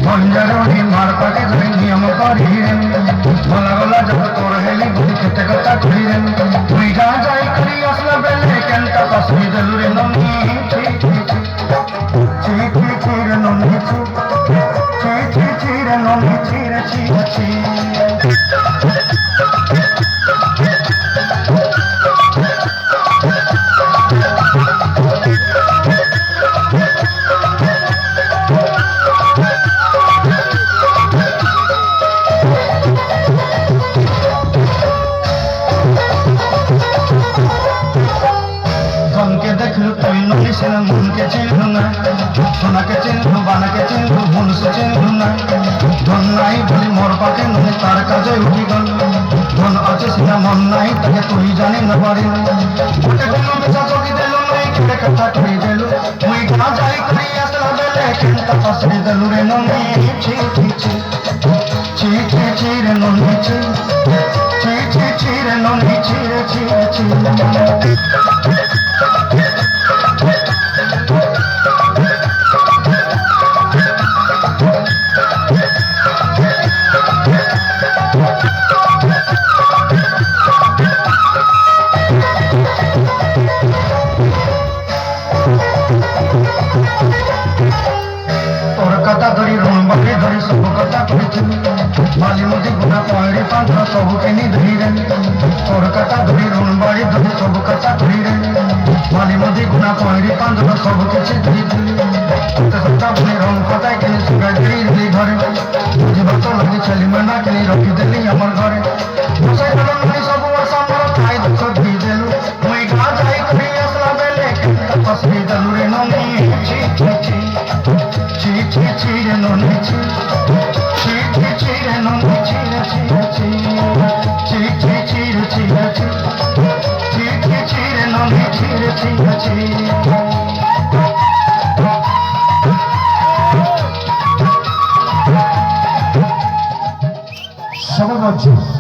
भंजारी मार पाके नियम करी भला भला जब तोर हेली बुद्धि केते कथा करी तुई जा जाई करी असला बेले केनता पसरी देलु रे ननी ची ची रे ननी ची रे ननी ची रे ची ची मन के चिन्ह सोना के चिन्ह बाना के चिन्ह भुन से चिन्ह धन नहीं बोली मोर पाके नुने तार काजे उठी गल धन अच्छे सीना मन नहीं तके तू ही जानी न पारी उठे गलो बेचा चौकी देलो नहीं केड़े कथा करी देलो मुई कहां जाई करी असला बेले केनता पसरी देलु रे ननी ची रे ननी ची रे ननी ची रे ची कथा धरी रंबाड़ी धरी सब कथा कही माली मुझे गुना पहड़ी पांच सब के धरी तोर कथा धरी रंबाड़ी धरी सब कथा कही माली मुझे गुना पहड़ी पांच सब किसी धरी कथा बने रंग कथा के सुगा गिरी दिली घरे मुझे बात लगी छली मना के रखी दिली हमार घरे बसाई दलन नहीं सब वर्षा मोर खाई दुख दी देलु मुई गा जाई करी असला बेले तपस्वी देलु रे ननी ची रे ननी ची रे ननी ची रे ची रे ननी ची रे ची সবাই